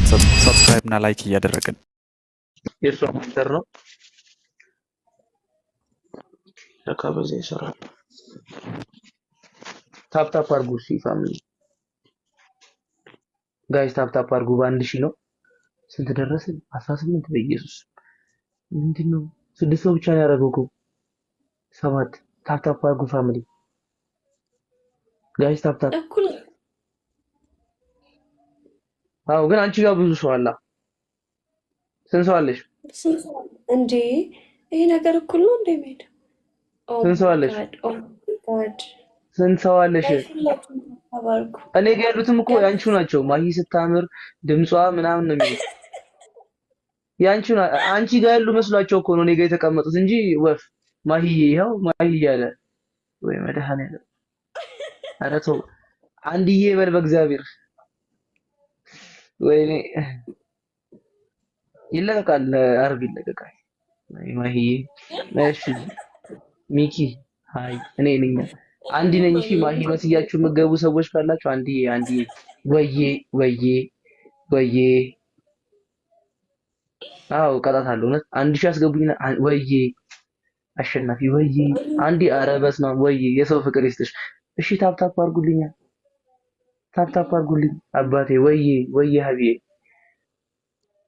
ሰብስክራይብ እና ላይክ እያደረግን የሷ ማንተር ነው ለካበዘ ይሰራል። ታፕ ታፕ አድርጉ ሲ ፋሚሊ ጋይስ ታፕ ታፕ አድርጉ። በአንድ ሺህ ነው። ስንት ደረስን? 18 በኢየሱስ ምንድነው? 6 ሰው ብቻ ነው ያደረገው እኮ 7 ታፕ ታፕ አድርጉ ፋሚሊ ጋይስ ታፕ ታፕ። አዎ ግን አንቺ ጋር ብዙ ሰው አለ። ስንት ሰው አለሽ እንዴ? ይሄ ነገር እኩል ነው እንዴ? ሜዳ ስንት ሰው አለሽ? ስንት ሰው አለሽ? እኔ ጋር ያሉትም እኮ ያንቺው ናቸው። ማሂ ስታምር ድምጿ ምናምን ነው የሚሉት ያንቺው። አንቺ ጋር ያሉ መስሏቸው እኮ ነው እኔ ጋር የተቀመጡት እንጂ ወፍ ማሂ ይኸው ማሂ እያለ ወይ መድኃኒዓለም። ኧረ ተው አንድዬ በል በእግዚአብሔር። ወይኔ ይለቀቃል፣ አርብ ይለቀቃል። ማሂ እሺ ሚኪ ሃይ እኔ ነኝ አንዲ ነኝ። እሺ ማሂ መስያችሁ የምትገቡ ሰዎች ካላችሁ አንድዬ ወዬ አው ቀጣታለሁ። እውነት 1000 አስገቡኝና ወዬ አሸናፊ ወዬ አንዲ ኧረ በስመ አብ ወዬ የሰው ፍቅር ይስጥሽ። እሺ ታፕ ታፕ አድርጉልኝ፣ ታፕ ታፕ አድርጉልኝ አባቴ ወዬ ሀቢዬ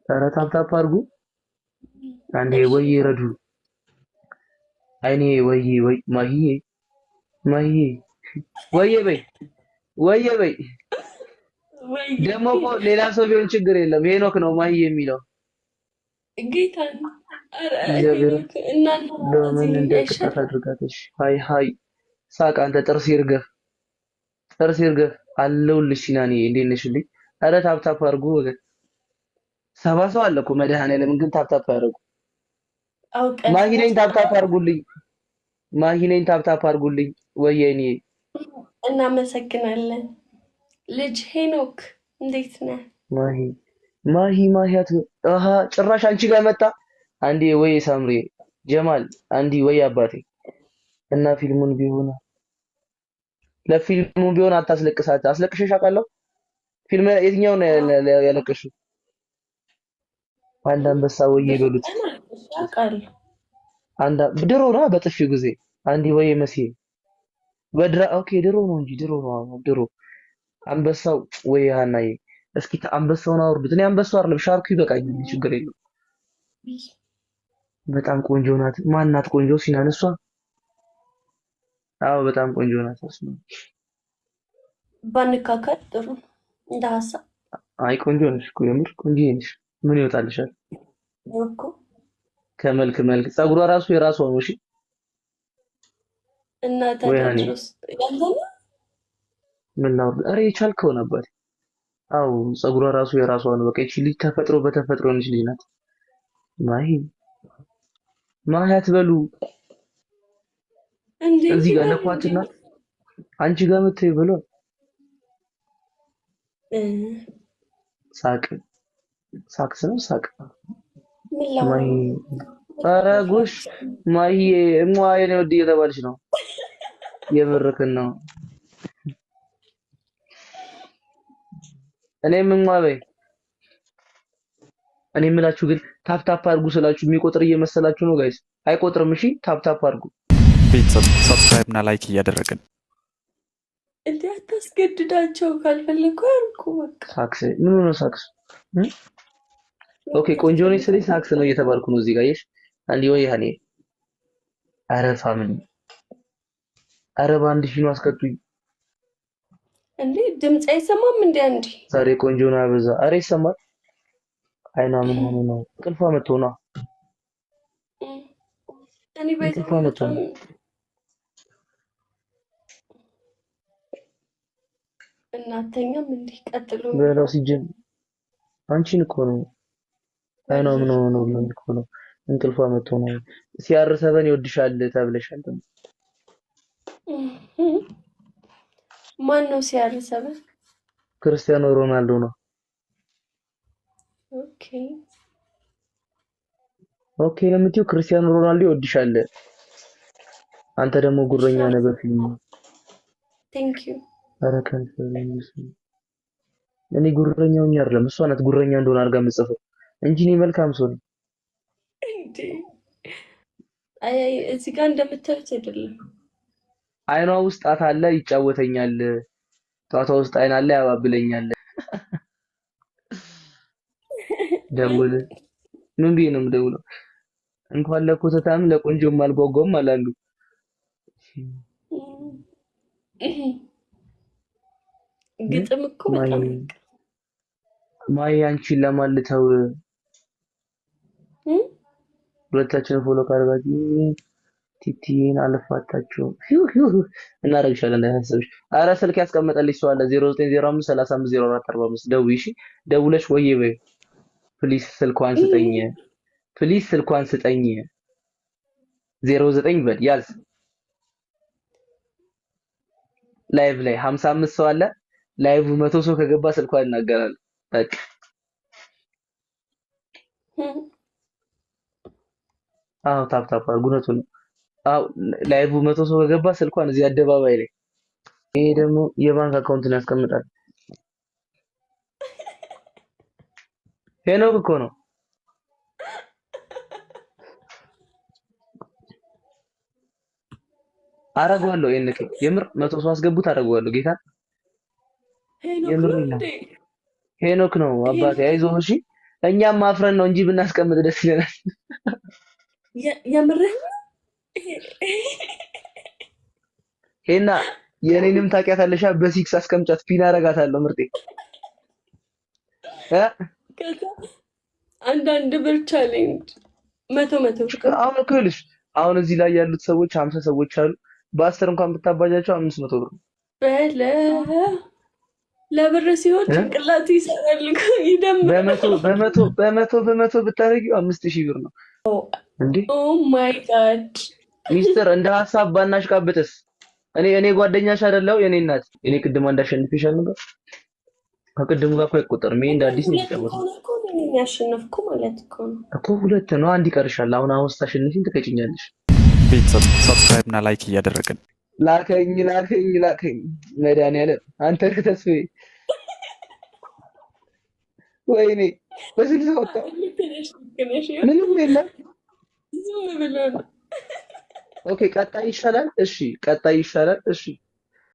ኧረ ታፕ ታፕ አድርጉ አንዴ ወዬ ረዱ አይኔ ወዬ ማሂዬ ወዬ በይ ደግሞ እኮ ሌላ ሰው ቢሆን ችግር የለም። ሄኖክ ነው ማሂ የሚለው ጌታ ለምን እንደቅጣት አድርጋለሽ? ሃይ ሳቅ አንተ ጥርስ ይርገፍ አለሁልሽ ናኒ እንዴት ነሽልኝ? ኧረ ታፕ ታፕ አድርጉ። 7 ሰው አለ እኮ መድኃኒዓለም ግን ታፕ ታፕ አድርጉ። ማሂ ነኝ ታፕ ታፕ አድርጉልኝ ወየኔ እናመሰግናለን። ልጅ ሄኖክ እንዴት ነህ? ማሂያት አሃ ጭራሽ አንቺ ጋር መጣ። አንዴ ወይ ሳምሪ ጀማል አንዲ ወይ አባቴ እና ፊልሙን ቢሆን ለፊልሙ ቢሆን አታስለቅሳት። አስለቅሽሽ አውቃለሁ። ፊልም የትኛው ነው ያለቀሽው? አንድ አንበሳ ወይ ይበሉት አንድ ድሮ ነው በጥፊ ጊዜ አንዲ ወይ መሲ በድራ ኦኬ ድሮ ነው እንጂ ድሮ አንበሳው ወይ ሃናዬ እስኪ አንበሳውን አውርዱት። እኔ አንበሳው አይደለም ሻርኩ ይበቃኛል፣ ችግር የለም። በጣም ቆንጆ ናት። ማናት ቆንጆ? ሲናነሷ አዎ በጣም ቆንጆ ናት። ባንካካል ጥሩ እንደ ሀሳብ። አይ ቆንጆ ነሽ እኮ የምር ቆንጆ ነሽ። ምን ይወጣልሻል እኮ ከመልክ ፀጉሯ ራሱ የራሷ ነው። እሺ እና ታዲያስ ያንተና ምን ነው? ኧረ የቻልከው ነበር። አው ፀጉሯ ራሱ የራሷ ነው። በቃ እቺ ልጅ በተፈጥሮ ነች ልጅ ናት። ማሂ አትበሉ እዚህ ጋር ለኳትና አንቺ ጋር መተይ ብሎ ሳቅ ማሂ ኧረ ጉሽ ማሂ የኔ ወድ እየተባልሽ ነው። የምርክን ነው። እኔም በይ እኔ የምላችሁ ግን ታፕ ታፕ አድርጉ ስላችሁ የሚቆጥር እየመሰላችሁ ነው ጋይስ። አይቆጥርም። እሺ ታፕ ታፕ አድርጉ። ቤተሰብ ሰብስክራይብ እና ላይክ እያደረግን እንዴ አታስገድዳቸው። ካልፈለኩ አልኩ በቃ። ሳክስ ምን ነው ሳክስ? ኦኬ ቆንጆ ነኝ ስለዚህ ሳክስ ነው እየተባልኩ ነው እዚህ ጋር ይሽ አንዲ ወይ ያኔ ኧረ ፋሚሊ ኧረ በአንድ ሺህ ነው አስከቱኝ እንዴ። ድምጽ አይሰማም እንዴ? አንዲ ዛሬ ቆንጆ ነው አበዛ። ኧረ ይሰማል። አይና ምን ሆኖ ነው? እንቅልፏ መጥቶ ነው። እኔ እንቅልፏ መጥቶ ነው። እናተኛም እንዴ? ቀጥሎ በለው ሲጀም አንቺን እኮ ነው። አይና ምን ሆኖ ነው እኮ ነው። እንቅልፏ መጥቶ ነው። ሲያርሰበን ይወድሻል ተብለሻል። ማን ነው ሲያርሰበን? ክርስቲያኖ ሮናልዶ ነው። ኦኬ ለምትዩ ክርስቲያኖ ሮናልዶ ይወድሻል። አንተ ደግሞ ጉረኛ ነህ በፊልም። ቴንክ ዩ። ኧረ ከንፈር እኔ ጉረኛው አይደለም እሷ ናት ጉረኛ እንደሆነ አድርጋ የምጽፈው እንጂ እኔ መልካም ሰው ነኝ። እንዴ አይ እዚህ ጋር እንደምታዩት አይደለም። አይኗ ውስጥ ጣት አለ ይጫወተኛል። ጣቷ ውስጥ አይን አለ ያባብለኛል። ደውል ምን ብዬ ነው የምደውለው? እንኳን ለኮተታም ለቆንጆም አልጓጓም አላሉ። ግጥም እኮ በጣም ማይ አንቺን ለማልተው ሁለታችንን ፎሎ ካደረጋችሁ ቲቲን አልፋታችሁም እናደርግሻለን። እንዳያሳስብሽ። አረ ስልክ ያስቀመጠልሽ ሰው አለ 0905350445 ደውይ። እሺ ደውለሽ ወይ በይ ፕሊስ ስልኳን ስጠኝ፣ ፕሊስ ስልኳን ስጠኝ 09 በል ያዝ። ላይቭ ላይ 55 ሰው አለ። ላይቭ 100 ሰው ከገባ ስልኳን እናገራለን። በቃ አዎ ታፕ ታፕ አድርጉ ነው። አዎ ላይቭ 100 ሰው ከገባ ስልኳን እዚህ አደባባይ ላይ። ይሄ ደግሞ የባንክ አካውንትን ያስቀምጣል። ሄኖክ እኮ ነው። አረጋለሁ የነከ የምር 100 ሰው አስገቡት አረጋለሁ። ጌታ የምር ነው። ሄኖክ ነው አባቴ አይዞህ እሺ። እኛም ማፍረን ነው እንጂ ብናስቀምጥ ደስ ይለናል። የምርህ ሄና የኔንም ታውቂያታለሽ። በሲክስ አስቀምጫት ፒን አረጋታለሁ ምርጤ ከዛ አንዳንድ ብር ቻሌንጅ 100 አሁን እኮ ይኸውልሽ አሁን እዚህ ላይ ያሉት ሰዎች 50 ሰዎች አሉ። በ10 እንኳን ብታባጃቸው 500 ብር በለ ለብር ሲሆን ጭንቅላት ይሰራል እኮ ይደምራል። በመቶ ብታረጊው 5000 ብር ነው እንዴ! ኦ ማይ ጋድ ሚስተር እንደ ሐሳብ ባናሽቃብጥስ? እኔ ጓደኛሽ አይደለሁ የኔ እናት። እኔ ቅድም እንዳሸንፍሻል ነበር። ከቅድሙ ጋር እኮ አይቆጠርም። ይሄ እንደ አዲስ ነው የሚጫወተው እኔ ያሸነፍኩ ማለት እኮ ሁለት ነው። አንድ ይቀርሻል። አሁን ስታሸንፊኝ ትቀጭኛለሽ። ቤተሰብ ሰብስክራይብ እና ላይክ እያደረግን ላከኝ መድኃኒዓለም አንተ ከተስፋዬ ወይኔ በስልሳ ወጣ ምንም የለም። ዝም ብሎ ነው። ኦኬ ቀጣይ ይሻላል። እሺ ቀጣይ ይሻላል። እሺ